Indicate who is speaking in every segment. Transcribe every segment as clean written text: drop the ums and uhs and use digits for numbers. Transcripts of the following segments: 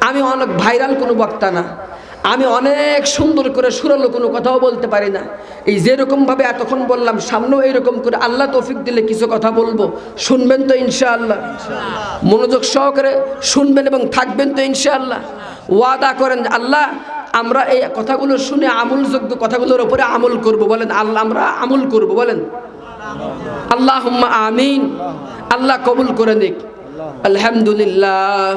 Speaker 1: আমি অনেক ভাইরাল কোনো বক্তা না, আমি অনেক সুন্দর করে সুরালো কোনো কথাও বলতে পারি না। এই যেরকমভাবে এতক্ষণ বললাম, সামনেও এইরকম করে আল্লাহ তৌফিক দিলে কিছু কথা বলবো, শুনবেন তো ইনশাআল্লাহ? মনোযোগ সহকারে শুনবেন এবং থাকবেন তো ইনশাআল্লাহ? ওয়াদা করেন আল্লাহ আমরা এই কথাগুলো শুনে আমলযোগ্য কথাগুলোর উপরে আমল করব। বলেন আল্লাহ আমরা আমল করব, বলেন আল্লাহুম্মা আমিন। আল্লাহ কবুল করে নিক। আলহামদুলিল্লাহ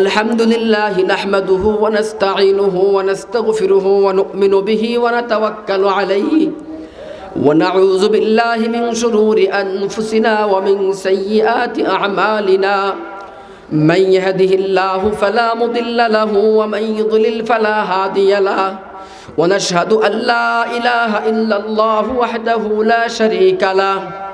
Speaker 1: আলহামদুলিল্লাহি নাহমাদুহু ওয়া নাস্তাঈনুহু ওয়া নাস্তাগফিরুহু ওয়া নু'মিনু বিহি ওয়া নাতাওয়াক্কালু আলাইহি ওয়া নাউযু বিল্লাহি মিন শুরুরি আনফুসিনা ওয়া মিন সাইয়্যাতি আ'মালিনা মান ইয়াহদিহিল্লাহু ফালা মুদিল্লা লাহু ওয়া মান ইউদ্লিল ফালা হাদিয়া লাহু ওয়া নাশহাদু আল লা ইলাহা ইল্লাল্লাহু ওয়াহদাহু লা শারীকা লাহু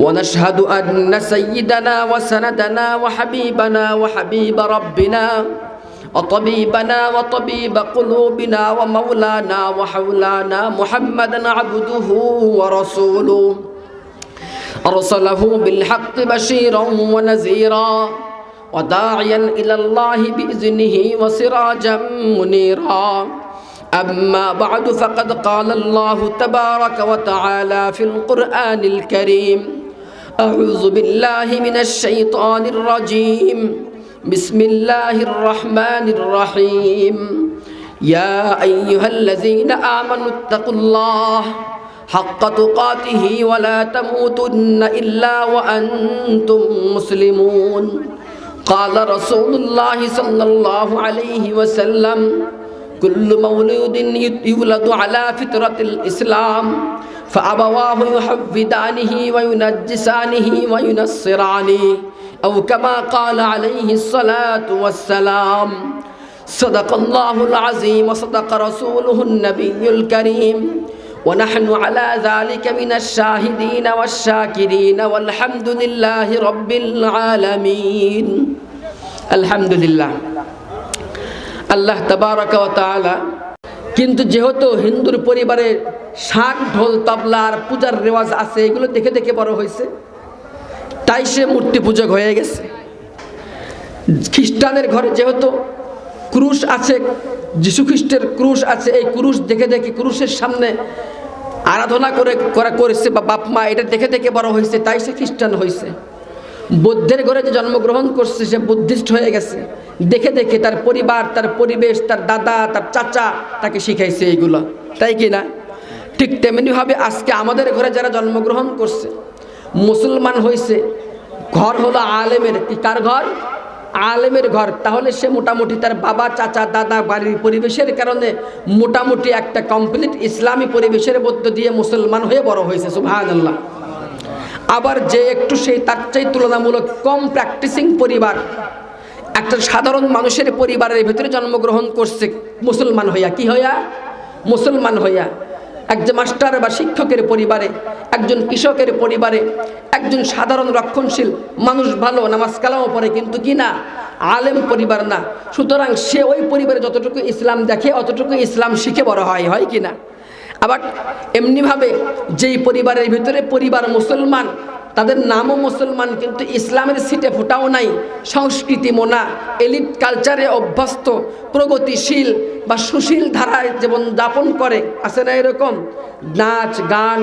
Speaker 1: ونشهد أن سيدنا وسندنا وحبيبنا وحبيب ربنا وطبيبنا وطبيب قلوبنا ومولانا وحولانا محمدا عبده ورسوله أرسله بالحق بشيرا ونذيرا وداعيا إلى الله بإذنه وسراجا منيرا. أما بعد فقد قال الله تبارك وتعالى في القرآن الكريم أعوذ بالله من الشيطان الرجيم بسم الله الرحمن الرحيم يا أيها الذين آمنوا اتقوا الله حق تقاته ولا تموتن إلا وأنتم مسلمون. قال رسول الله صلى الله عليه وسلم كل مولود يولد على فطرة الإسلام فأبواه يحفدانه وينجسانه وينصرانه أو كما قال عليه الصلاة والسلام. صدق الله العظيم وصدق رسوله النبي الكريم ونحن على ذلك من الشاهدين والشاكرين والحمد لله رب العالمين. الحمد لله. আল্লাহ তাবারাকা ওয়া তাআলা কিন্তু যেহেতু হিন্দুর পরিবারে শাক ঢোল তবলা আর পূজার রেওয়াজ আছে, এগুলো দেখে দেখে বড় হয়েছে, তাই সে মূর্তি পূজক হয়ে গেছে। খ্রিস্টানের ঘরে যেহেতু ক্রুশ আছে, যীশু খ্রিস্টের ক্রুশ আছে, এই ক্রুশ দেখে দেখে ক্রুশের সামনে আরাধনা করেছে বা বাপ মা এটা দেখে দেখে বড় হয়েছে, তাই সে খ্রিস্টান হয়েছে। বৌদ্ধের ঘরে যে জন্মগ্রহণ করছে সে বুদ্ধিস্ট হয়ে গেছে, দেখে দেখে তার পরিবার, তার পরিবেশ, তার দাদা, তার চাচা তাকে শিখাইছে এইগুলো, তাই কি না? ঠিক তেমনিভাবে আজকে আমাদের ঘরে যারা জন্মগ্রহণ করছে, মুসলমান হয়েছে, ঘর হলো আলেমের, কি কার ঘর? আলেমের ঘর। তাহলে সে মোটামুটি তার বাবা, চাচা, দাদা, বাড়ির পরিবেশের কারণে মোটামুটি একটা কমপ্লিট ইসলামী পরিবেশের মধ্য দিয়ে মুসলমান হয়ে বড় হয়েছে। সুবহানাল্লাহ। আবার যে একটু সেই তার চাই তুলনামূলক কম প্র্যাকটিসিং পরিবার, একটা সাধারণ মানুষের পরিবারের ভিতরে জন্মগ্রহণ করছে মুসলমান হইয়া, কি হইয়া? মুসলমান হইয়া। একজন মাস্টার বা শিক্ষকের পরিবারে, একজন কৃষকের পরিবারে, একজন সাধারণ রক্ষণশীল মানুষ, ভালো নামাজ কালামও পড়ে, কিন্তু কি না আলেম পরিবার না। সুতরাং সে ওই পরিবারে যতটুকু ইসলাম দেখে অতটুকু ইসলাম শিখে বড় হয় কি না? আবার এমনিভাবে যেই পরিবারের ভিতরে পরিবার মুসলমান, তাদের নামও মুসলমান, কিন্তু ইসলামের সিটে ফোটাও নাই, সংস্কৃতি মোনা, এলিট কালচারে অভ্যস্ত, প্রগতিশীল বা সুশীল ধারায় জীবন যাপন করে, আছে না এরকম? নাচ গান,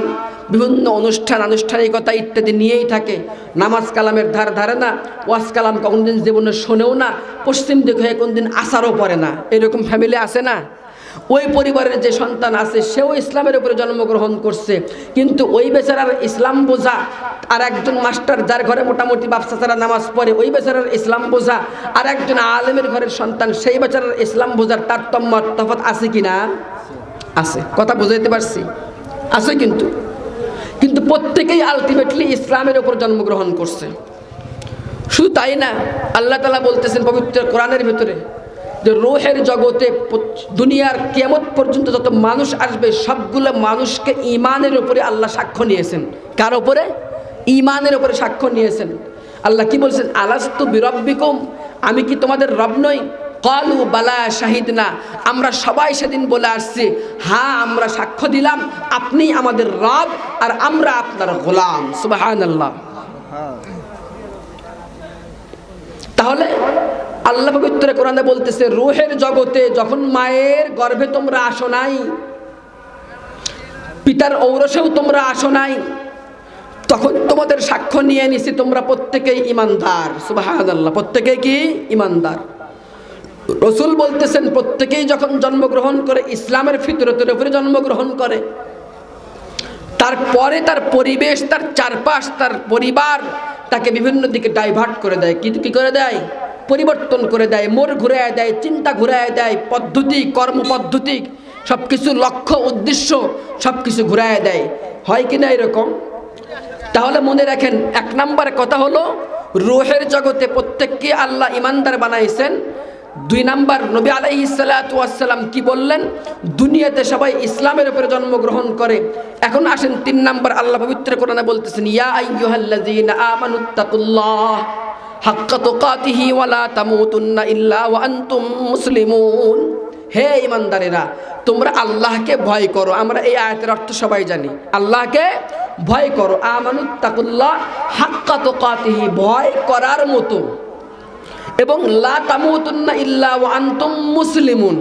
Speaker 1: বিভিন্ন অনুষ্ঠান আনুষ্ঠানিকতা ইত্যাদি নিয়েই থাকে, নামাজ কালামের ধারে না, ওয়াজ কালাম কোনদিন জীবনে শোনেও না, পশ্চিম দিক হয়ে কোনদিন আসারও পড়ে না, এরকম ফ্যামিলি আছে না? ওই পরিবারের যে সন্তান আছে সেও ইসলামের উপরে জন্মগ্রহণ করছে, কিন্তু ওই বেচারার ইসলাম বোঝা, আর একজন মাস্টার যার ঘরে মোটামুটি বাপসা ছাড়া নামাজ পড়ে, ওই বেচারার ইসলাম বোঝা, আর একজন আলেমের ঘরের সন্তান, সেই বেচারার ইসলাম বোঝার তারতম্য তফাৎ আছে কি না? আছে। কথা বুঝাইতে পারছি? আছে। কিন্তু প্রত্যেকেই আলটিমেটলি ইসলামের উপর জন্মগ্রহণ করছে। শুধু তাই না, আল্লাহ তাআলা বলতেছেন পবিত্র কোরআনের ভিতরে যে রূহের জগতে দুনিয়ার কিয়ামত পর্যন্ত যত মানুষ আসবে সবগুলো মানুষকে ঈমানের উপরে আল্লাহ সাক্ষ্য নিয়েছেন। কার উপরে? ঈমানের উপরে সাক্ষ্য নিয়েছেন। আল্লাহ কি বলছেন? আলাস্তু বিরব্বিকুম, আমি কি তোমাদের রব নই? ক্বালু বালা শাহিদনা, আমরা সবাই সেদিন বলে আসছি হ্যাঁ আমরা সাক্ষ্য দিলাম আপনি আমাদের রব আর আমরা আপনার গোলাম। সুবহানাল্লাহ। তাহলে আল্লাহ পবিত্র কোরআনে বলতেছে রূহের জগতে যখন মায়ের গর্ভে তোমরা আসো নাই, পিতার ঔরসেও তোমরা আসো নাই, তখন তোমাদের সাক্ষ্য নিয়ে নিছি তোমরা প্রত্যেকেই ঈমানদার। সুবহানাল্লাহ, প্রত্যেকেই কি ঈমানদার। রাসূল বলতেছেন প্রত্যেকেই যখন জন্মগ্রহণ করে ইসলামের ফিতরতের উপরে জন্মগ্রহণ করে, তারপরে তার পরিবেশ, তার চারপাশ, তার পরিবার তাকে বিভিন্ন দিকে ডাইভার্ট করে দেয়। কি করে দেয়? পরিবর্তন করে দেয়, মোড় ঘুরায় দেয়, চিন্তা ঘুরায় দেয়, পদ্ধতি, কর্মপদ্ধতি, সব কিছু, লক্ষ্য উদ্দেশ্য সব কিছু ঘুরায় দেয়। হয় কি না এরকম? তাহলে মনে রাখেন, এক নম্বর কথা হলো রূহের জগতে প্রত্যেককে আল্লাহ ঈমানদার বানাইছেন। দুই নাম্বার, নবী আলাইহিস সালাতু ওয়াস সালাম কি বললেন? দুনিয়াতে সবাই ইসলামের উপরে জন্মগ্রহণ করে। এখন আসেন তিন নাম্বার, আল্লাহ পবিত্র কোরআনে বলতেছেন ইয়া আইয়ুহাল্লাযীনা আমানুত্তাকুল্লাহ হাক্কা তুকাতিহি ওয়া লা তামুতুন্না ইল্লা ওয়া আনতুম মুসলিমুন। হে ঈমানদারেরা, তোমরা আল্লাহকে ভয় করো। আমরা এই আয়াতের অর্থ সবাই জানি, আল্লাহকে ভয় করো। আমানুত্তাকুল্লাহ হাক্কা তুকাতিহি, ভয় করার মতো, এবং লা তামুতুন্না ইল্লা ওয়া আনতুম মুসলিমুন,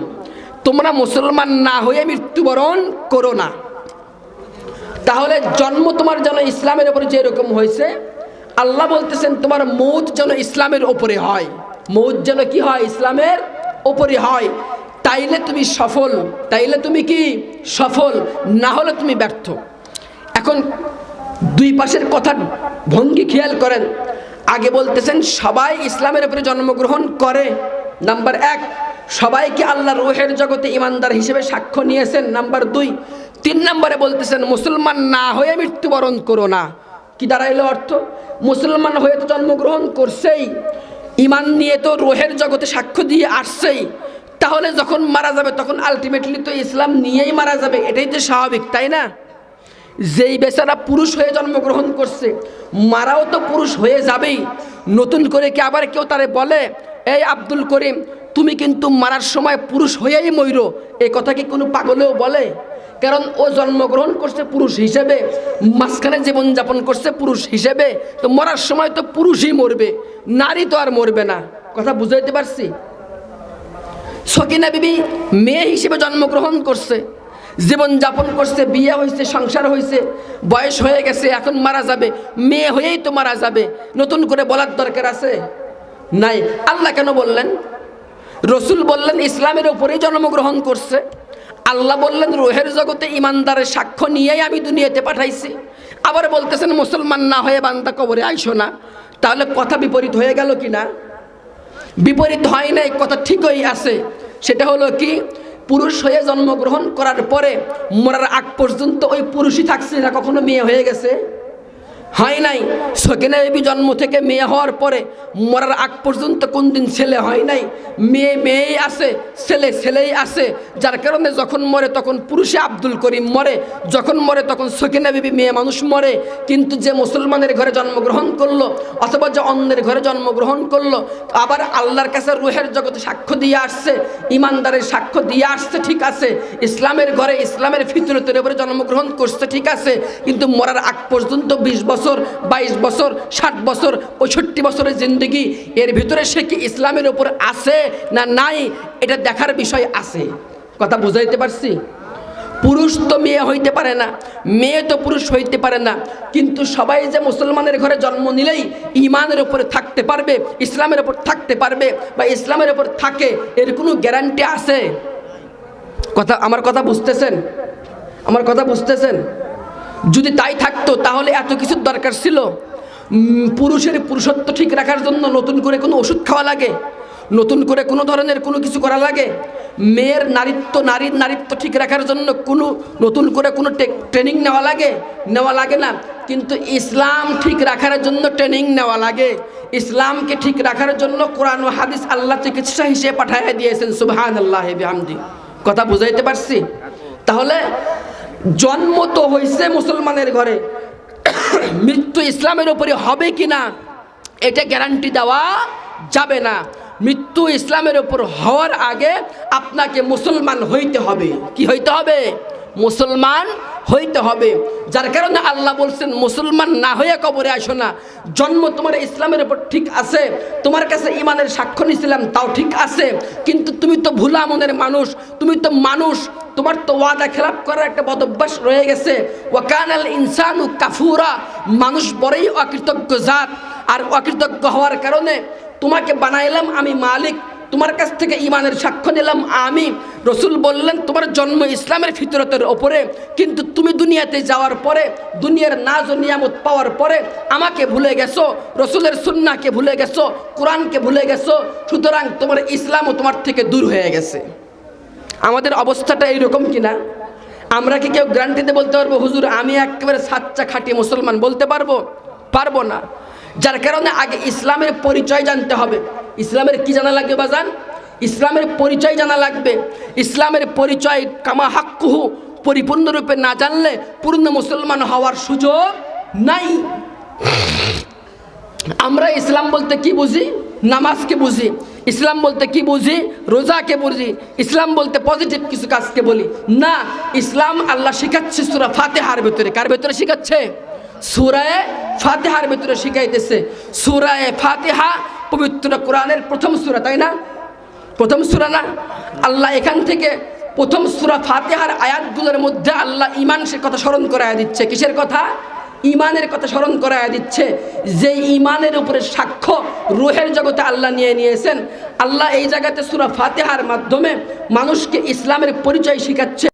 Speaker 1: তোমরা মুসলমান না হয়ে মৃত্যুবরণ করো না। তাহলে জন্ম তোমার যেন ইসলামের উপরে যেরকম হয়েছে, আল্লাহ বলতেছেন তোমার মৌত যেন ইসলামের উপরে হয়। মৌত যেন কি হয়? ইসলামের উপরে হয়। তাইলে তুমি সফল, তাইলে তুমি কি সফল, না হলে তুমি ব্যর্থ। এখন দুই পাশের কথার ভঙ্গি খেয়াল করেন। আগে বলতেছেন সবাই ইসলামের উপরে জন্মগ্রহণ করে, নাম্বার এক। সবাইকে আল্লাহ রূহের জগতে ঈমানদার হিসেবে সাক্ষ্য নিয়েছেন, নাম্বার দুই। তিন নম্বরে বলতেছেন মুসলমান না হয়ে মৃত্যুবরণ করো না। কি দাঁড়াইলো অর্থ? মুসলমান হয়ে তো জন্মগ্রহণ করছেই, ঈমান নিয়ে তো রূহের জগতে সাক্ষ্য দিয়ে আসছেই, তাহলে যখন মারা যাবে তখন আলটিমেটলি তো ইসলাম নিয়েই মারা যাবে, এটাই তো স্বাভাবিক, তাই না? যেই বেচারা পুরুষ হয়ে জন্মগ্রহণ করছে, মারাও তো পুরুষ হয়ে যাবেই। নতুন করে কি আবার কেউ তারে বলে এই আব্দুল করিম তুমি কিন্তু মারার সময় পুরুষ হয়েই মইরো? এই কথা কি কোনো পাগলেও বলে? কারণ ও জন্মগ্রহণ করছে পুরুষ হিসেবে, মাঝখানে জীবনযাপন করছে পুরুষ হিসেবে, তো মরার সময় তো পুরুষই মরবে, নারী তো আর মরবে না। কথা বুঝাইতে পারছি? সকিনা বিবি মেয়ে হিসেবে জন্মগ্রহণ করছে, জীবন যাপন করছে, বিয়ে হয়েছে, সংসার হয়েছে, বয়স হয়ে গেছে, এখন মারা যাবে, মেয়ে হয়েই তো মারা যাবে। নতুন করে বলার দরকার আছে? নাই। আল্লাহ কেন বললেন? রসুল বললেন ইসলামের উপরেই জন্মগ্রহণ করছে। আল্লাহ বললেন রূহের জগতে ঈমানদারের সাক্ষ্য নিয়েই আমি দুনিয়াতে পাঠাইছি। আবার বলতেছেন মুসলমান না হয়ে বান্দা কবরে আইসো না। তাহলে কথা বিপরীত হয়ে গেল কি না? বিপরীত হয় নাই, কথা ঠিকই আছে। সেটা হলো কি, পুরুষ হয়ে জন্মগ্রহণ করার পরে মরার আগ পর্যন্ত ওই পুরুষই থাকছে না, কখনো মেয়ে হয়ে গেছে? হয় নাই। সকিনা বিবি জন্ম থেকে মেয়ে হওয়ার পরে মরার আগ পর্যন্ত কোন দিন ছেলে হয় নাই, মেয়ে মেয়েই আছে, ছেলে ছেলেই আছে। যার কারণে যখন মরে তখন পুরুষে আব্দুল করিম মরে, যখন মরে তখন সকিনা বিবি মেয়ে মানুষ মরে। কিন্তু যে মুসলমানের ঘরে জন্মগ্রহণ করলো অথবা যে অন্যের ঘরে জন্মগ্রহণ করলো, আবার আল্লাহর কাছে রূহের জগতে সাক্ষ্য দিয়ে আসছে, ঈমানদারের সাক্ষ্য দিয়ে আসছে, ঠিক আছে, ইসলামের ঘরে ইসলামের ফিতরতের উপরে জন্মগ্রহণ করছে, ঠিক আছে, কিন্তু মরার আগ পর্যন্ত 20 বছর, 22 বছর, 60 বছর, 65 বছরের জিন্দগি, এর ভিতরে সে কি ইসলামের উপর আছে না নাই, এটা দেখার বিষয় আছে। কথা বুঝাইতে পারছি? পুরুষ তো মেয়ে হইতে পারে না, মেয়ে তো পুরুষ হইতে পারে না, কিন্তু সবাই যে মুসলমানের ঘরে জন্ম নিলেই ঈমানের উপরে থাকতে পারবে, ইসলামের উপর থাকতে পারবে বা ইসলামের উপর থাকে, এর কোনো গ্যারান্টি আছে? আমার কথা বুঝতেছেন? আমার কথা বুঝতেছেন? যদি তাই থাকতো তাহলে এত কিছুর দরকার ছিল? পুরুষের পুরুষত্ব ঠিক রাখার জন্য নতুন করে কোনো ওষুধ খাওয়া লাগে? নতুন করে কোনো ধরনের কোনো কিছু করা লাগে? মেয়ের নারীর নারীত্ব ঠিক রাখার জন্য কোনো নতুন করে কোনো ট্রেনিং নেওয়া লাগে? নেওয়া লাগে না। কিন্তু ইসলাম ঠিক রাখার জন্য ট্রেনিং নেওয়া লাগে। ইসলামকে ঠিক রাখার জন্য কোরআন ও হাদিস আল্লাহ চিকিৎসা হিসেবে পাঠিয়ে দিয়েছেন। সুবহানাল্লাহি বিহামদি। কথা বুঝাইতে পারছি? তাহলে জন্ম তো হয়েছে মুসলমানের ঘরে, মৃত্যু ইসলামের উপরে হবে কিনা এটা গ্যারান্টি দেওয়া যাবে না। মৃত্যু ইসলামের উপর হওয়ার আগে আপনাকে মুসলমান হইতে হবে। কি হইতে হবে? মুসলমান হইতে হবে। যার কারণে আল্লাহ বলছেন মুসলমান না হয়ে কবরে আসো না। জন্ম তোমার ইসলামের উপর ঠিক আছে, তোমার কাছে ইমানের সাক্ষ্য নিছিলাম তাও ঠিক আছে, কিন্তু তুমি তো ভুলা মনের মানুষ, তুমি তো মানুষ, তোমার তো ওয়াদা খেলাপ করার একটা বদভ্যাস রয়ে গেছে। ওয়াকানাল ইনসানু কাফুরা, মানুষ বড়ই অকৃতজ্ঞ জাত। আর অকৃতজ্ঞ হওয়ার কারণে তোমাকে বানাইলাম আমি মালিক, তোমার কাছ থেকে ইমানের সাক্ষ্য নিলাম আমি। রসুল বললেন তোমার জন্ম ইসলামের ফিতরতের ওপরে, কিন্তু তুমি দুনিয়াতে যাওয়ার পরে, দুনিয়ার নাজ ও নিয়ামত পাওয়ার পরে আমাকে ভুলে গেছো, রসুলের সুন্নাহকে ভুলে গেছো, কোরআনকে ভুলে গেছো, সুতরাং তোমার ইসলামও তোমার থেকে দূর হয়ে গেছে। আমাদের অবস্থাটা এইরকম কিনা? আমরা কি কেউ গ্যারান্টিতে বলতে পারবো হুজুর আমি একেবারে সাচ্চা খাঁটি মুসলমান? বলতে পারবো? পারবো না। যার কারণে আগে ইসলামের পরিচয় জানতে হবে। ইসলামের কি জানা লাগবে বাজান? ইসলামের পরিচয় জানা লাগবে। ইসলামের পরিচয় কামা হাক্কুহু পরিপূর্ণরূপে না জানলে পূর্ণ মুসলমান হওয়ার সুযোগ নাই। আমরা ইসলাম বলতে কি বুঝি? নামাজকে বুঝি। ইসলাম বলতে কি বুঝি? রোজাকে বুঝি। ইসলাম বলতে পজিটিভ কিছু কাজকে বলি না। ইসলাম আল্লাহ শিখাচ্ছে সূরা ফাতিহার ভিতরে। কার ভিতরে শিখাচ্ছে? সূরা ফাতিহার ভিতরে শিখাইতেছে। সূরা ফাতিহা পবিত্র কোরআনের প্রথম সূরা, তাই না? প্রথম সূরা না? আল্লাহ এখান থেকে প্রথম সূরা ফাতিহার আয়াতগুলোর মধ্যে আল্লাহ ঈমানের কথা স্মরণ করায় দিচ্ছে। কিসের কথা? ঈমানের কথা স্মরণ করায় দিচ্ছে। যে ঈমানের উপরে সাক্ষ্য রূহের জগতে আল্লাহ নিয়েছেন। আল্লাহ এই জায়গাতে সূরা ফাতিহার মাধ্যমে মানুষকে ইসলামের পরিচয় শিখাচ্ছে।